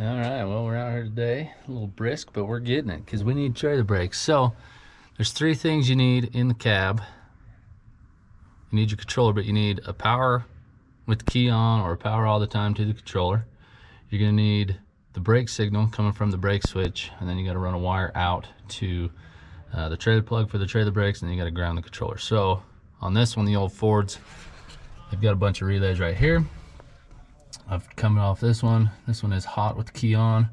All right, well, we're out here today, a little brisk, but we're getting it because we need trailer brakes. So there's three things you need in the cab. You need your controller, but you need a power with the key on or power all the time to the controller. You're gonna need the brake signal coming from the brake switch, and then you gotta run a wire out to the trailer plug for the trailer brakes, and then you gotta ground the controller. So on this one, the old Fords, they've got a bunch of relays right here. I've coming off this one. This one is hot with the key on.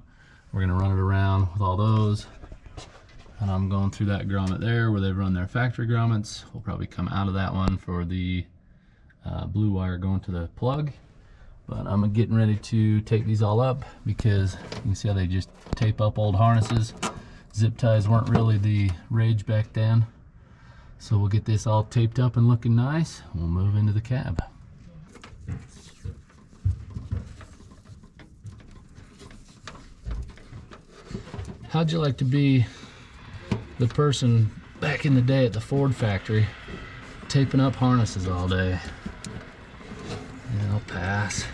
We're gonna run it around with all those. And I'm going through that grommet there where they've run their factory grommets. We'll probably come out of that one for the blue wire going to the plug. But I'm getting ready to take these all up because you can see how they just tape up old harnesses. Zip ties weren't really the rage back then. So we'll get this all taped up and looking nice. We'll move into the cab. How'd you like to be the person back in the day at the Ford factory taping up harnesses all day? Yeah, I'll pass.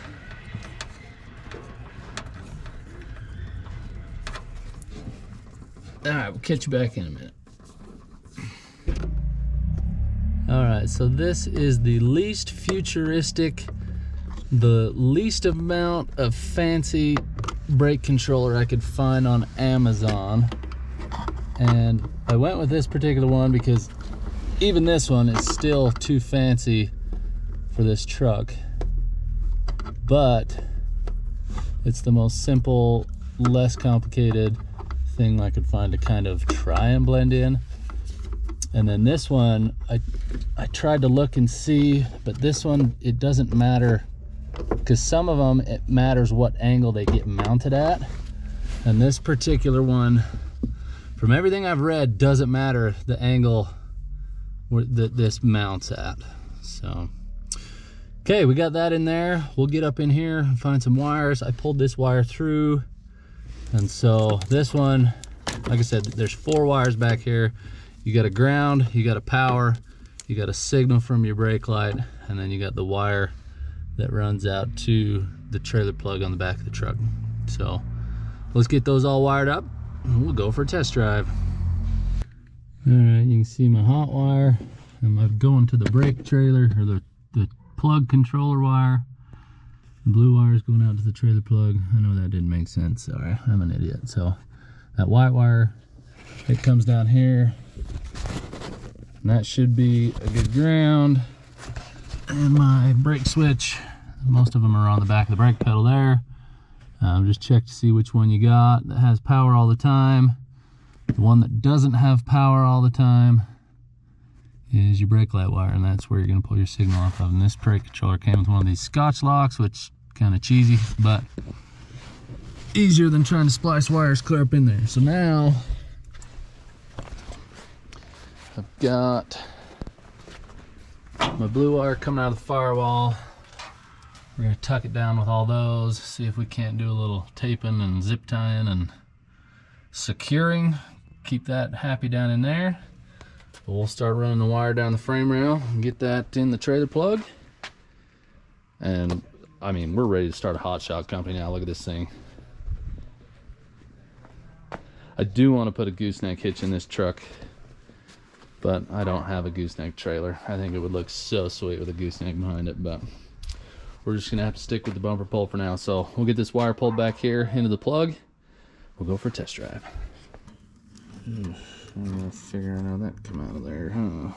All right, we'll catch you back in a minute. All right, so this is the least futuristic, the least amount of fancy brake controller I could find on Amazon. And I went with this particular one because even this one is still too fancy for this truck. But it's the most simple, less complicated thing I could find to kind of try and blend in. And then this one, I tried to look and see, but this one, it doesn't matter, because some of them, it matters what angle they get mounted at. And this particular one, from everything I've read, doesn't matter the angle that this mounts at. So, okay, we got that in there. We'll get up in here and find some wires. I pulled this wire through. And so this one, like I said, there's 4 wires back here. You got a ground, you got a power, you got a signal from your brake light, and then you got the wire that runs out to the trailer plug on the back of the truck. So let's get those all wired up and we'll go for a test drive. All right, you can see my hot wire and I'm going to the brake trailer, or the plug controller wire. The blue wire is going out to the trailer plug. I know that didn't make sense, sorry, I'm an idiot. So that white wire, it comes down here, and that should be a good ground. And my brake switch, most of them are on the back of the brake pedal there. Just check to see which one you got that has power all the time. The one that doesn't have power all the time is your brake light wire, and that's where you're going to pull your signal off of. And this brake controller came with one of these Scotch locks, which kind of cheesy, but easier than trying to splice wires clear up in there. So now I've got my blue wire coming out of the firewall. We're gonna tuck it down with all those, see if we can't do a little taping and zip tying and securing. Keep that happy down in there. But we'll start running the wire down the frame rail and get that in the trailer plug. And I mean, we're ready to start a hot shot company now. Look at this thing. I do want to put a gooseneck hitch in this truck, but I don't have a gooseneck trailer. I think it would look so sweet with a gooseneck behind it, but we're just gonna have to stick with the bumper pull for now. So we'll get this wire pulled back here into the plug. We'll go for a test drive. I'm gonna figure out how that come out of there, huh?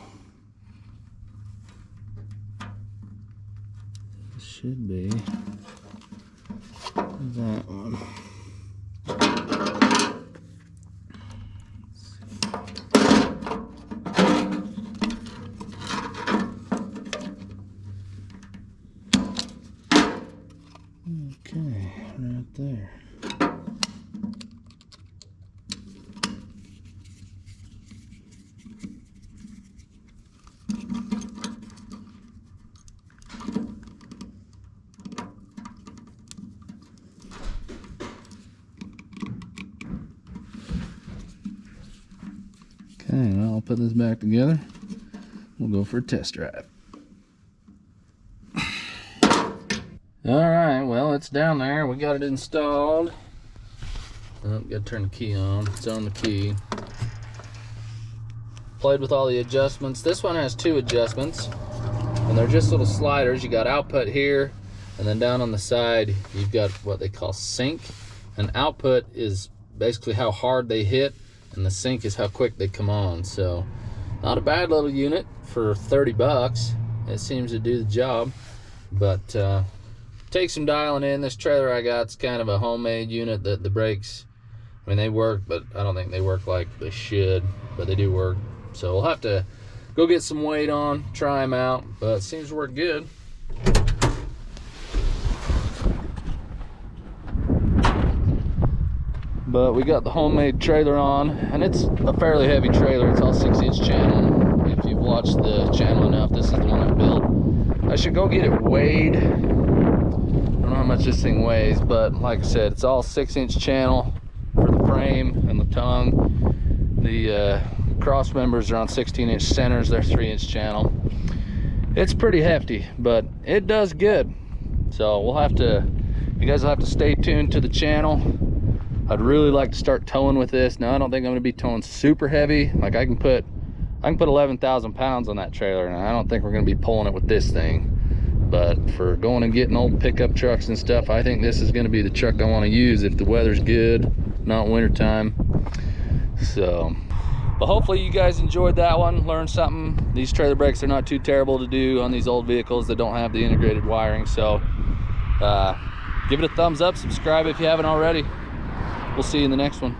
It should be that one. Okay, right there. Okay, well, I'll put this back together. We'll go for a test drive. All right, well, it's down there. We got it installed. Oh, gotta turn the key on. It's on the key. Played with all the adjustments. This one has 2 adjustments, and they're just little sliders. You got output here, and then down on the side, you've got what they call sync. And output is basically how hard they hit, and the sync is how quick they come on. So, not a bad little unit for 30 bucks. It seems to do the job, but take some dialing in. This trailer I got's kind of a homemade unit. That the brakes, I mean, they work, but I don't think they work like they should, but they do work. So we'll have to go get some weight on, try them out, but it seems to work good. But we got the homemade trailer on, and it's a fairly heavy trailer. It's all 6-inch channel. If you've watched the channel enough, this is the one I built. I should go get it weighed. I don't know how much this thing weighs, but like I said, it's all 6-inch channel for the frame and the tongue. The cross members are on 16-inch centers. They're 3-inch channel. It's pretty hefty, but it does good. So we'll have to, you guys will have to stay tuned to the channel. I'd really like to start towing with this. Now I don't think I'm gonna be towing super heavy. Like I can put 11,000 pounds on that trailer, and I don't think we're gonna be pulling it with this thing. But for going and getting old pickup trucks and stuff, I think this is gonna be the truck I wanna use if the weather's good, not wintertime. So, but hopefully you guys enjoyed that one, learned something. These trailer brakes are not too terrible to do on these old vehicles that don't have the integrated wiring. So give it a thumbs up, subscribe if you haven't already. We'll see you in the next one.